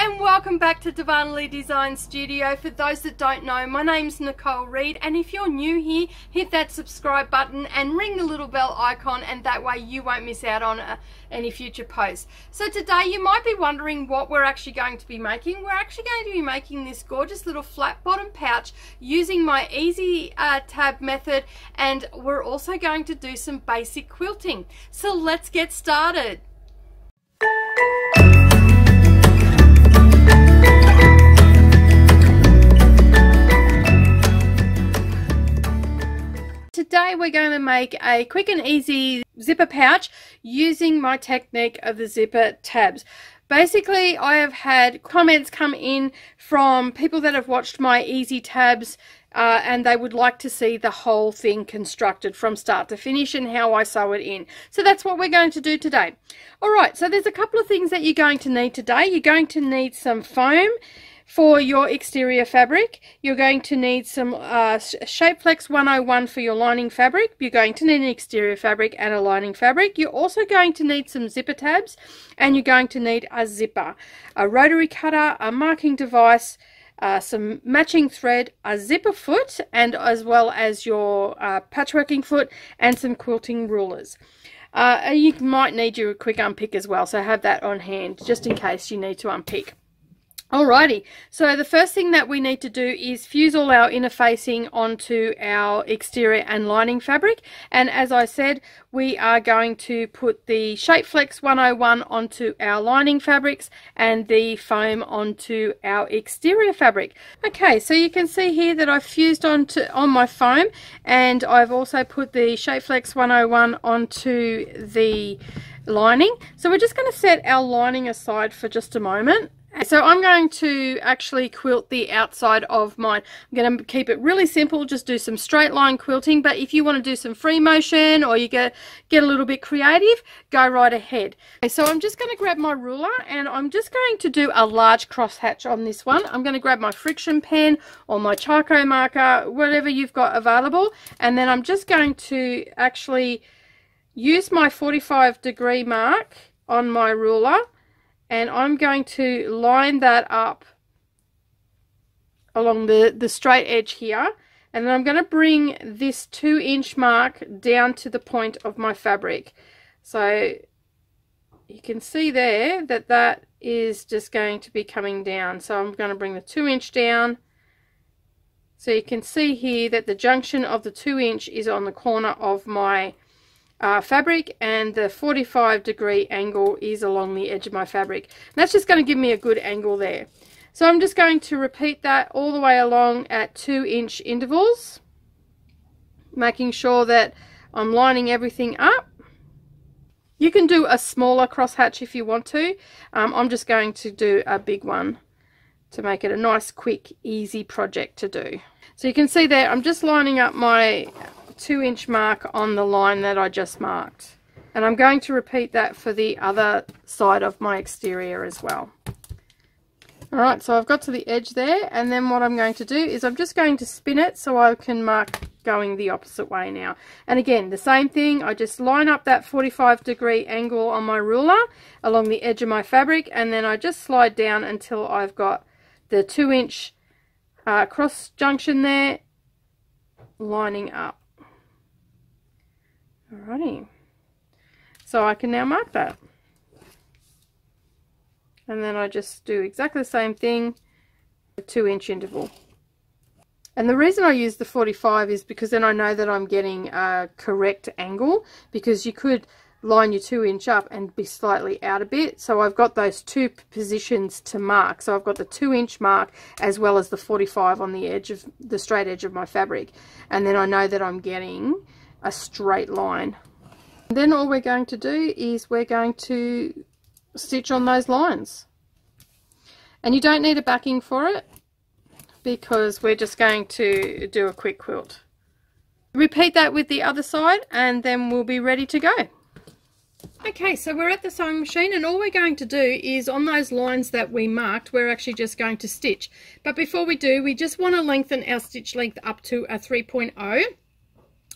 and welcome back to Darvanalee Designs Studio. For those that don't know, my name's Nicole Reed, and if you're new here, hit that subscribe button and ring the little bell icon, and that way you won't miss out on any future posts. So today you might be wondering what we're actually going to be making. We're actually going to be making this gorgeous little flat bottom pouch using my easy tab method, and we're also going to do some basic quilting. So let's get started. Today we're going to make a quick and easy zipper pouch using my technique of the zipper tabs. Basically, I have had comments come in from people that have watched my easy tabs and they would like to see the whole thing constructed from start to finish and how I sew it in. So that's what we're going to do today. Alright, so there's a couple of things that you're going to need today. You're going to need some foam for your exterior fabric. You're going to need some Shapeflex 101 for your lining fabric. You're going to need an exterior fabric and a lining fabric. You're also going to need some zipper tabs, and you're going to need a zipper, a rotary cutter, a marking device, some matching thread, a zipper foot, and as well as your patchworking foot and some quilting rulers. You might need your quick unpick as well, so have that on hand just in case you need to unpick. Alrighty, so the first thing that we need to do is fuse all our inner facing onto our exterior and lining fabric, and as I said, we are going to put the Shapeflex 101 onto our lining fabrics and the foam onto our exterior fabric. Okay, so you can see here that I've fused on my foam, and I've also put the Shapeflex 101 onto the lining. So we're just going to set our lining aside for just a moment. So I'm going to actually quilt the outside of mine. I'm going to keep it really simple, just do some straight line quilting, but if you want to do some free motion or you get a little bit creative, go right ahead. Okay, so I'm just going to grab my ruler and I'm just going to do a large crosshatch on this one. I'm going to grab my friction pen or my Charcoal marker, whatever you've got available, and then I'm just going to actually use my 45-degree mark on my ruler, and I'm going to line that up along the straight edge here, and then I'm going to bring this 2-inch mark down to the point of my fabric. So you can see there that that is just going to be coming down. So I'm going to bring the 2-inch down. So you can see here that the junction of the 2-inch is on the corner of my fabric, and the 45-degree angle is along the edge of my fabric. And that's just going to give me a good angle there. So I'm just going to repeat that all the way along at 2-inch intervals, making sure that I'm lining everything up. You can do a smaller crosshatch if you want to. I'm just going to do a big one to make it a nice, quick, easy project to do. So you can see there, I'm just lining up my 2-inch mark on the line that I just marked, and I'm going to repeat that for the other side of my exterior as well. Alright, so I've got to the edge there, and then what I'm going to do is I'm just going to spin it so I can mark going the opposite way now. And again, the same thing, I just line up that 45-degree angle on my ruler along the edge of my fabric, and then I just slide down until I've got the 2-inch cross junction there lining up. Alrighty, so I can now mark that, and then I just do exactly the same thing, a 2-inch interval. And the reason I use the 45 is because then I know that I'm getting a correct angle, because you could line your 2-inch up and be slightly out a bit. So I've got those two positions to mark. So I've got the 2-inch mark as well as the 45 on the edge of the straight edge of my fabric, and then I know that I'm getting a straight line. And then all we're going to do is we're going to stitch on those lines, and you don't need a backing for it because we're just going to do a quick quilt. Repeat that with the other side and then we'll be ready to go. Okay, so we're at the sewing machine, and all we're going to do is on those lines that we marked, we're actually just going to stitch. But before we do, we just want to lengthen our stitch length up to a 3.0.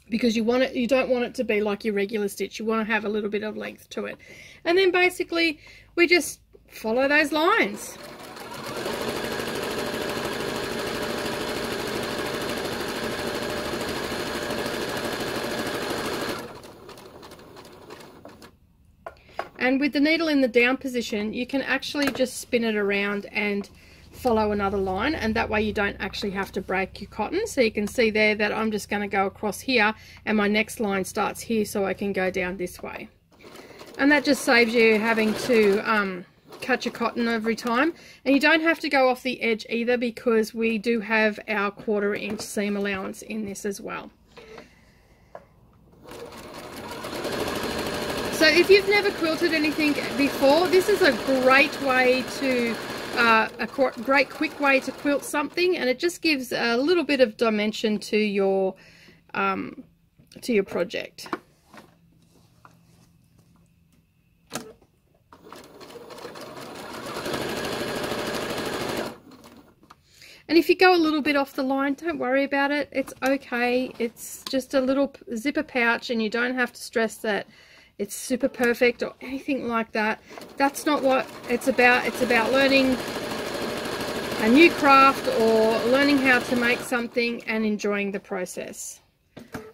because you don't want it to be like your regular stitch. You want to have a little bit of length to it. And then basically we just follow those lines. And with the needle in the down position, you can actually just spin it around and follow another line, and that way you don't actually have to break your cotton. So you can see there that I'm just going to go across here and my next line starts here, so I can go down this way. And that just saves you having to cut your cotton every time. And you don't have to go off the edge either, because we do have our 1/4 inch seam allowance in this as well. So if you've never quilted anything before, this is a great way to, great quick way to quilt something, and it just gives a little bit of dimension to your project. And if you go a little bit off the line, don't worry about it. It's okay. It's just a little zipper pouch, and you don't have to stress that it's super perfect or anything like that. That's not what it's about. It's about learning a new craft or learning how to make something and enjoying the process.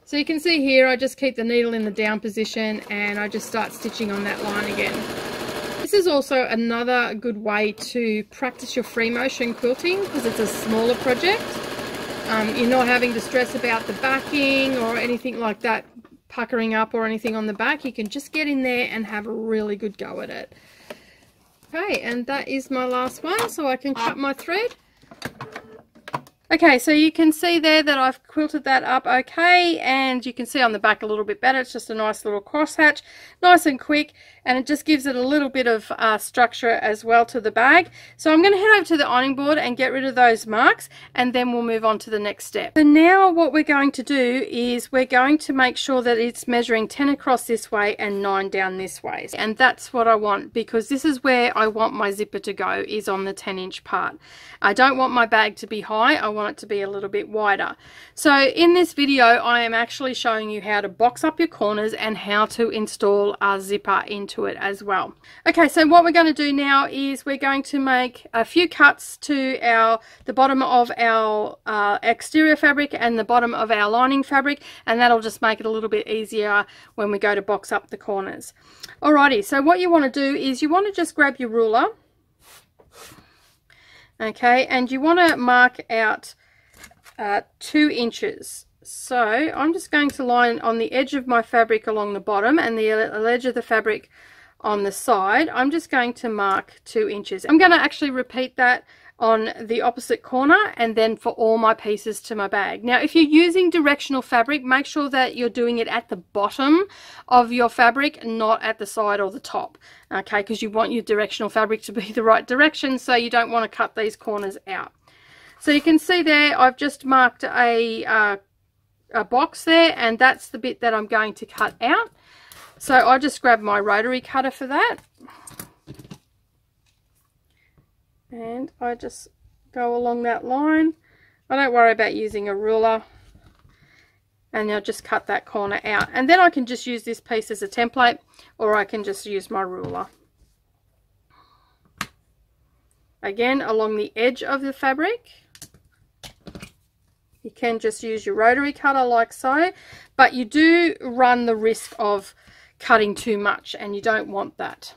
So you can see here, I just keep the needle in the down position and I just start stitching on that line again. This is also another good way to practice your free motion quilting, because it's a smaller project. You're not having to stress about the backing or anything like that, puckering up or anything on the back. You can just get in there and have a really good go at it. Okay, and that is my last one, so I can cut my thread. Okay, so you can see there that I've quilted that up okay, and you can see on the back a little bit better. It's just a nice little crosshatch, nice and quick, and it just gives it a little bit of structure as well to the bag. So I'm going to head over to the ironing board and get rid of those marks, and then we'll move on to the next step. So now what we're going to do is we're going to make sure that it's measuring 10 across this way and 9 down this way. And that's what I want, because this is where I want my zipper to go, is on the 10-inch part. I don't want my bag to be high, I want it to be a little bit wider. So in this video I am actually showing you how to box up your corners and how to install a zipper into it as well. Okay, so what we're going to do now is we're going to make a few cuts to the bottom of our exterior fabric and the bottom of our lining fabric, and that'll just make it a little bit easier when we go to box up the corners. Alrighty, so what you want to do is you want to just grab your ruler, okay, and you want to mark out 2 inches. So I'm just going to line on the edge of my fabric along the bottom and the edge of the fabric on the side. I'm just going to mark 2 inches. I'm going to actually repeat that on the opposite corner and then for all my pieces to my bag. Now if you're using directional fabric, make sure that you're doing it at the bottom of your fabric, not at the side or the top, okay, because you want your directional fabric to be the right direction, so you don't want to cut these corners out. So you can see there I've just marked a box there, and that's the bit that I'm going to cut out. So I just grab my rotary cutter for that, and I just go along that line. I don't worry about using a ruler, and I'll just cut that corner out, and then I can just use this piece as a template, or I can just use my ruler. Again, along the edge of the fabric. You can just use your rotary cutter like so, but you do run the risk of cutting too much, and you don't want that.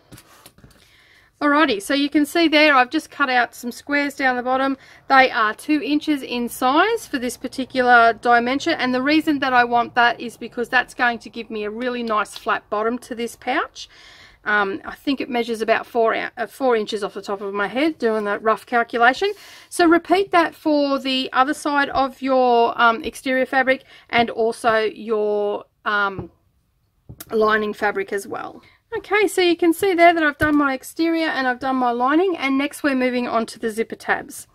Alrighty, so you can see there I've just cut out some squares down the bottom. They are 2 inches in size for this particular dimension, and the reason that I want that is because that's going to give me a really nice flat bottom to this pouch. I think it measures about 4 inches off the top of my head, doing that rough calculation. So repeat that for the other side of your exterior fabric and also your lining fabric as well. Okay, so you can see there that I've done my exterior and I've done my lining, and next we're moving on to the zipper tabs.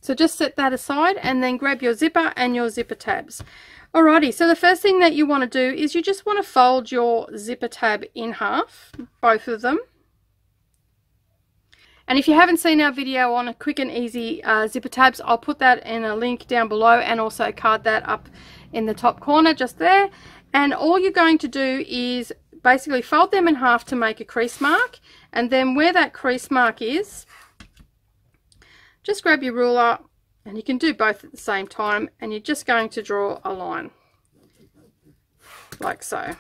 So just set that aside and then grab your zipper and your zipper tabs. Alrighty, so the first thing that you want to do is you just want to fold your zipper tab in half, both of them. And if you haven't seen our video on a quick and easy zipper tabs, I'll put that in a link down below, and also card that up in the top corner just there. And all you're going to do is basically fold them in half to make a crease mark, and then where that crease mark is, just grab your ruler, and you can do both at the same time, and you're just going to draw a line like so.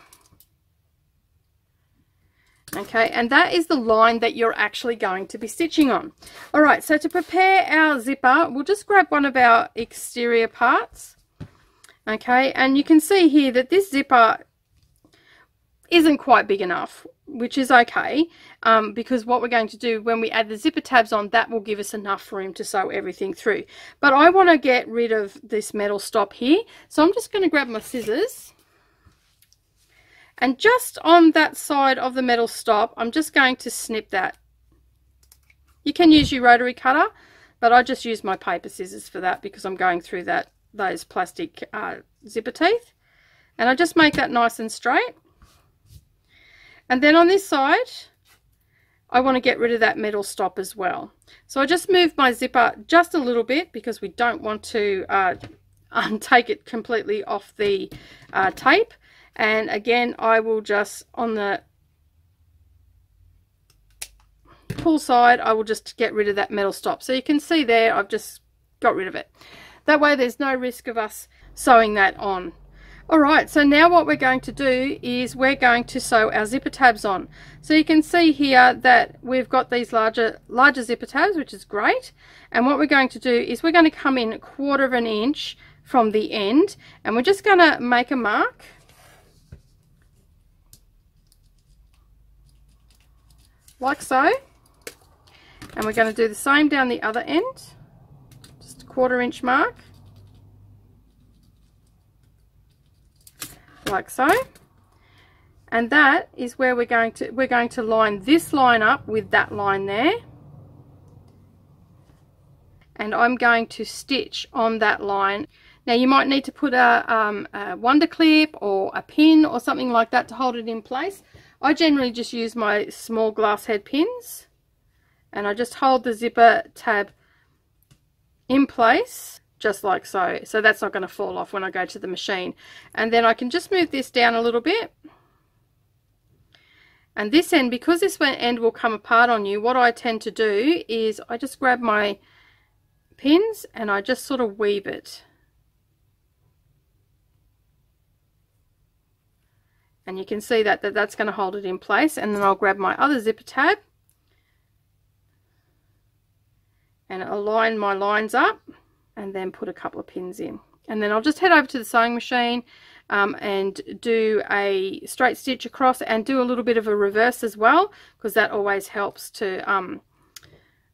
Okay, and that is the line that you're actually going to be stitching on. All right, so to prepare our zipper, we'll just grab one of our exterior parts. Okay, and you can see here that this zipper isn't quite big enough, which is okay, because what we're going to do when we add the zipper tabs on, that will give us enough room to sew everything through. But I want to get rid of this metal stop here, so I'm just going to grab my scissors. And just on that side of the metal stop, I'm just going to snip that. You can use your rotary cutter, but I just use my paper scissors for that because I'm going through those plastic zipper teeth. And I just make that nice and straight. And then on this side, I want to get rid of that metal stop as well. So I just move my zipper just a little bit because we don't want to take it completely off the tape. And again, I will just, on the pull side, I will just get rid of that metal stop. So you can see there, I've just got rid of it. That way there's no risk of us sewing that on. Alright, so now what we're going to do is we're going to sew our zipper tabs on. So you can see here that we've got these larger zipper tabs, which is great. And what we're going to do is we're going to come in 1/4 of an inch from the end, and we're just going to make a mark. Like so, and we're going to do the same down the other end, just a 1/4 inch mark, like so, and that is where we're going to line this line up with that line there, and I'm going to stitch on that line. Now you might need to put a wonder clip or a pin or something like that to hold it in place. I generally just use my small glass head pins, and I just hold the zipper tab in place just like so. So that's not going to fall off when I go to the machine. And then I can just move this down a little bit. And this end, because this end will come apart on you, what I tend to do is I just grab my pins and I just sort of weave it. And you can see that that's going to hold it in place. And then I'll grab my other zipper tab and align my lines up, and then put a couple of pins in. And then I'll just head over to the sewing machine and do a straight stitch across, and do a little bit of a reverse as well, because that always helps to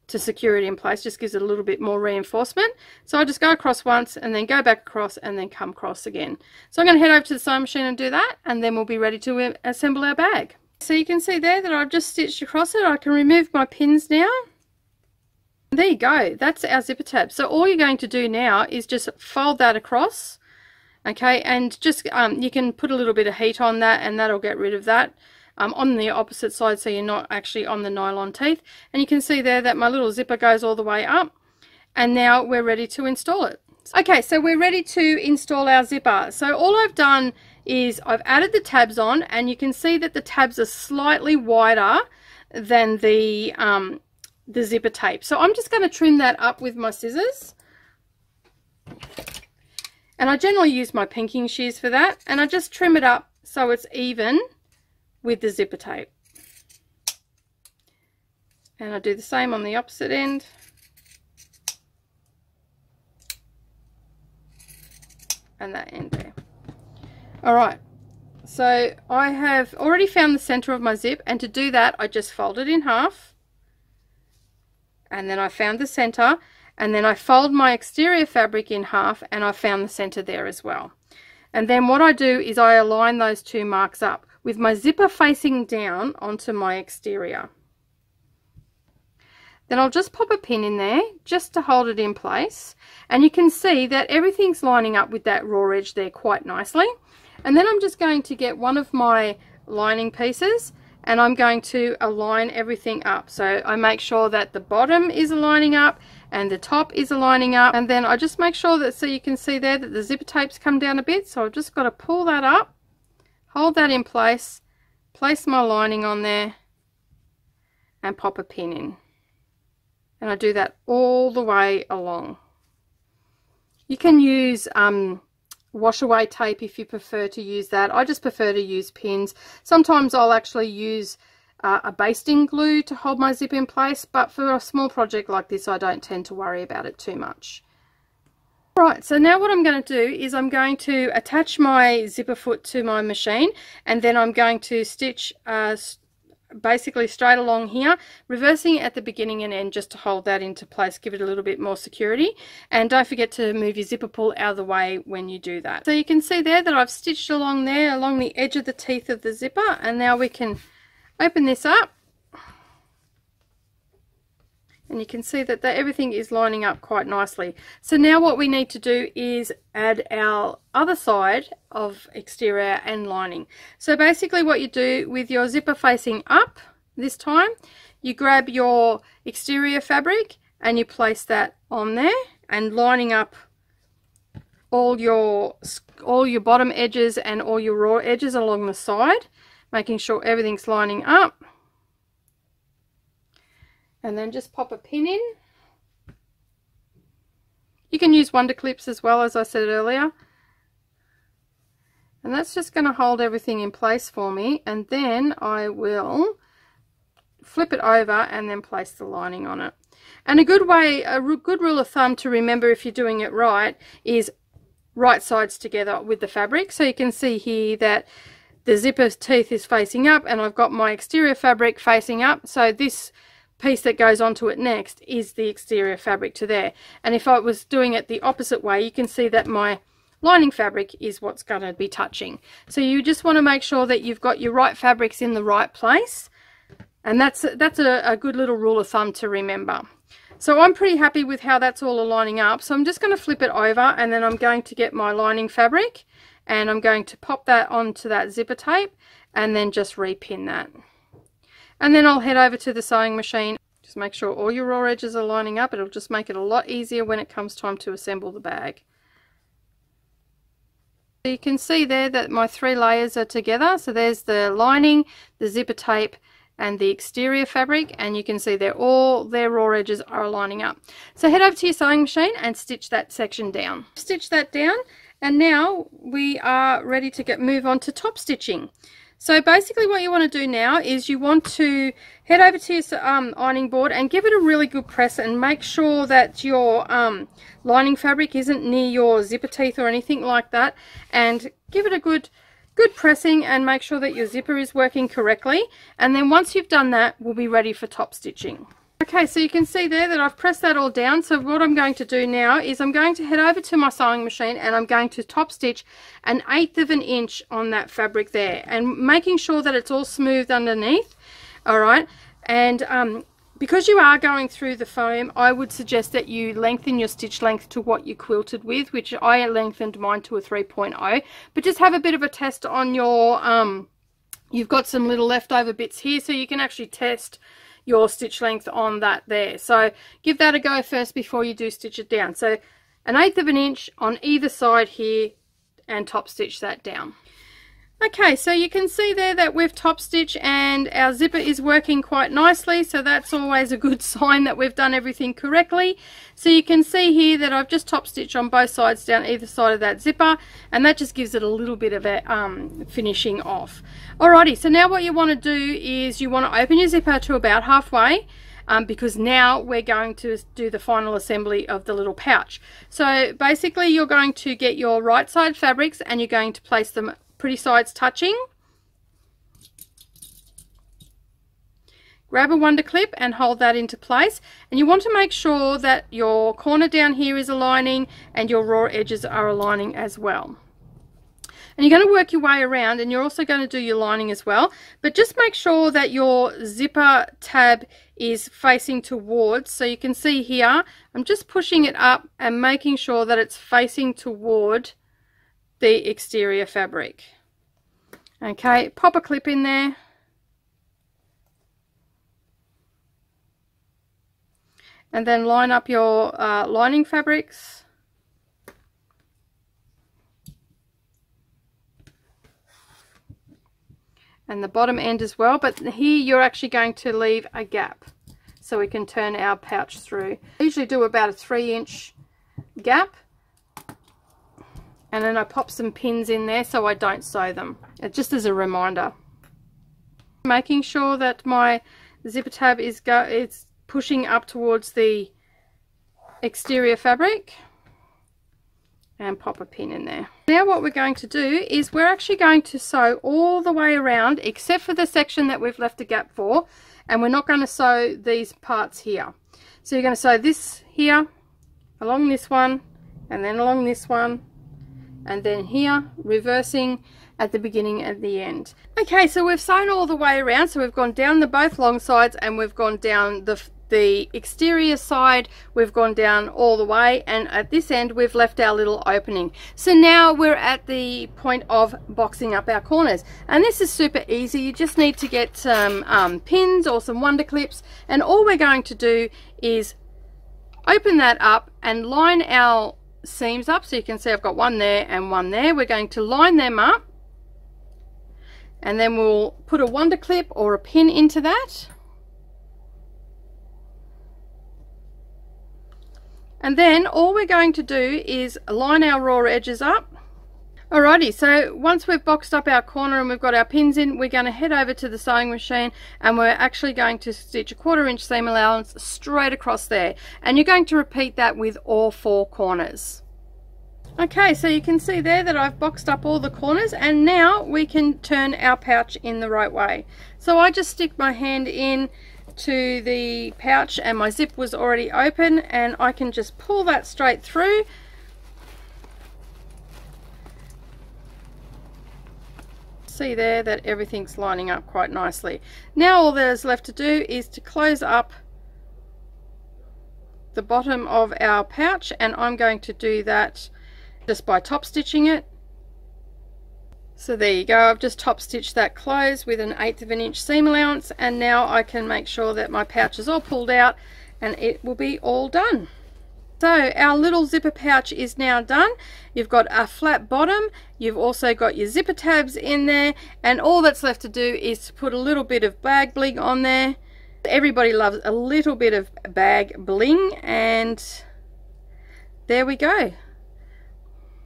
secure it in place, just gives it a little bit more reinforcement. So I just go across once and then go back across and then come across again. So I'm going to head over to the sewing machine and do that, and then we'll be ready to assemble our bag. So you can see there that I've just stitched across it. I can remove my pins now. There you go, that's our zipper tab. So all you're going to do now is just fold that across, okay, and just you can put a little bit of heat on that, and that'll get rid of that. On the opposite side, so you're not actually on the nylon teeth. And you can see there that my little zipper goes all the way up, and now we're ready to install it. Okay, so we're ready to install our zipper. So all I've done is I've added the tabs on, and you can see that the tabs are slightly wider than the zipper tape. So I'm just going to trim that up with my scissors, and I generally use my pinking shears for that, and I just trim it up so it's even with the zipper tape. And I do the same on the opposite end. And that end there. Alright, so I have already found the center of my zip, and to do that I just fold it in half, and then I found the center, and then I fold my exterior fabric in half, and I found the center there as well. And then what I do is I align those two marks up with my zipper facing down onto my exterior. Then I'll just pop a pin in there just to hold it in place, and you can see that everything's lining up with that raw edge there quite nicely. And then I'm just going to get one of my lining pieces, and I'm going to align everything up. So I make sure that the bottom is aligning up and the top is aligning up, and then I just make sure that, so you can see there that the zipper tapes come down a bit, so I've just got to pull that up, hold that in place, place my lining on there, and pop a pin in. And I do that all the way along. You can use wash away tape if you prefer to use that. I just prefer to use pins. Sometimes I'll actually use a basting glue to hold my zip in place, but for a small project like this I don't tend to worry about it too much. Right, so now what I'm going to do is I'm going to attach my zipper foot to my machine, and then I'm going to stitch basically straight along here, reversing at the beginning and end just to hold that into place, give it a little bit more security. And don't forget to move your zipper pull out of the way when you do that. So you can see there that I've stitched along there, along the edge of the teeth of the zipper, and now we can open this up. And you can see that everything is lining up quite nicely. So now what we need to do is add our other side of exterior and lining. So basically what you do with your zipper facing up this time, you grab your exterior fabric and you place that on there, and lining up all your bottom edges and all your raw edges along the side, making sure everything's lining up. And then just pop a pin in. You can use wonder clips as well, as I said earlier. And that's just going to hold everything in place for me. And then I will flip it over and then place the lining on it. And a good rule of thumb to remember if you're doing it right is right sides together with the fabric. So you can see here that the zipper's teeth is facing up and I've got my exterior fabric facing up. So this piece that goes onto it next is the exterior fabric to there. And if I was doing it the opposite way, you can see that my lining fabric is what's going to be touching. So you just want to make sure that you've got your right fabrics in the right place, and that's a good little rule of thumb to remember. So I'm pretty happy with how that's all lining up. So I'm just going to flip it over, and then I'm going to get my lining fabric and I'm going to pop that onto that zipper tape and then just repin that. And then I'll head over to the sewing machine. Just make sure all your raw edges are lining up. It'll just make it a lot easier when it comes time to assemble the bag. So you can see there that my 3 layers are together. So there's the lining, the zipper tape, and the exterior fabric, and you can see all their raw edges are lining up. So head over to your sewing machine and stitch that section down. Stitch that down, and now we are ready to move on to top stitching. So basically what you want to do now is you want to head over to your ironing board and give it a really good press, and make sure that your lining fabric isn't near your zipper teeth or anything like that, and give it a good pressing and make sure that your zipper is working correctly. And then once you've done that, we'll be ready for top stitching. Okay, so you can see there that I've pressed that all down. So what I'm going to do now is I'm going to head over to my sewing machine and I'm going to top stitch 1/8 of an inch on that fabric there, and making sure that it's all smooth underneath. All right, and because you are going through the foam, I would suggest that you lengthen your stitch length to what you quilted with, which I lengthened mine to a 3.0. But just have a bit of a test on your, you've got some little leftover bits here, so you can actually test your stitch length on that there. So give that a go first before you do stitch it down. So 1/8 of an inch on either side here, and top stitch that down. Okay, so you can see there that we've top stitched and our zipper is working quite nicely, so that's always a good sign that we've done everything correctly. So you can see here that I've just top stitched on both sides down either side of that zipper, and that just gives it a little bit of a finishing off. Alrighty, so now what you want to do is you want to open your zipper to about halfway, because now we're going to do the final assembly of the little pouch. So basically you're going to get your right side fabrics and you're going to place them pretty sides touching. Grab a wonder clip and hold that into place, and you want to make sure that your corner down here is aligning and your raw edges are aligning as well. And you're going to work your way around, and you're also going to do your lining as well, but just make sure that your zipper tab is facing towards. So you can see here I'm just pushing it up and making sure that it's facing toward the exterior fabric. Okay, pop a clip in there, and then line up your lining fabrics. And the bottom end as well, but here you're actually going to leave a gap. so we can turn our pouch through. I usually do about a 3-inch gap, and then I pop some pins in there so I don't sew them, just as a reminder. Making sure that my zipper tab is pushing up towards the exterior fabric, and pop a pin in there. Now what we're going to do is we're actually going to sew all the way around except for the section that we've left a gap for, and we're not going to sew these parts here. So you're going to sew this here, along this one, and then along this one, and then here, reversing at the beginning and the end. Okay, so we've sewn all the way around, so we've gone down both long sides, and we've gone down the exterior side, we've gone down all the way, and at this end we've left our little opening. So now we're at the point of boxing up our corners, and this is super easy. You just need to get some pins or some wonder clips, and all we're going to do is open that up and line our seams up. So you can see I've got one there and one there. We're going to line them up, and then we'll put a wonder clip or a pin into that. And then all we're going to do is line our raw edges up. Alrighty, so once we've boxed up our corner and we've got our pins in, we're going to head over to the sewing machine, and we're actually going to stitch a 1/4 inch seam allowance straight across there. And you're going to repeat that with all 4 corners. Okay, so you can see there that I've boxed up all the corners, and now we can turn our pouch in the right way. So I just stick my hand in to the pouch, and my zip was already open, and I can just pull that straight through. See there that everything's lining up quite nicely. Now all there's left to do is to close up the bottom of our pouch, and I'm going to do that just by top stitching it. So there you go, I've just top stitched that close with an 1/8 inch seam allowance, and now I can make sure that my pouch is all pulled out and it will be all done. So our little zipper pouch is now done. You've got a flat bottom, you've also got your zipper tabs in there, and all that's left to do is to put a little bit of bag bling on there. Everybody loves a little bit of bag bling, and there we go.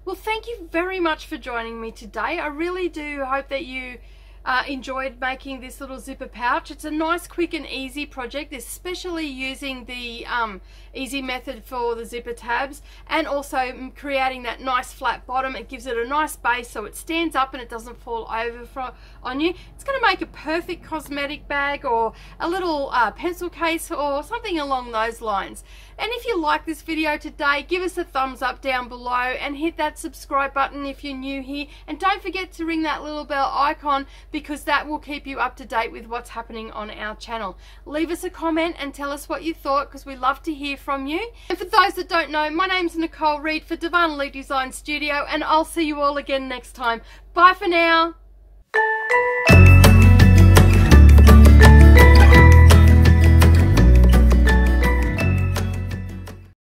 Well, thank you very much for joining me today. I really do hope that you enjoyed making this little zipper pouch. It's a nice, quick and easy project, especially using the easy method for the zipper tabs, and also creating that nice flat bottom. It gives it a nice base so it stands up and it doesn't fall over on you. It's going to make a perfect cosmetic bag, or a little pencil case, or something along those lines. And if you like this video today, give us a thumbs up down below, and hit that subscribe button if you're new here, and don't forget to ring that little bell icon, because that will keep you up to date with what's happening on our channel. Leave us a comment and tell us what you thought, because we love to hear from you. And for those that don't know, my name's Nicole Reed for Darvanalee Designs Studio, and I'll see you all again next time. Bye for now.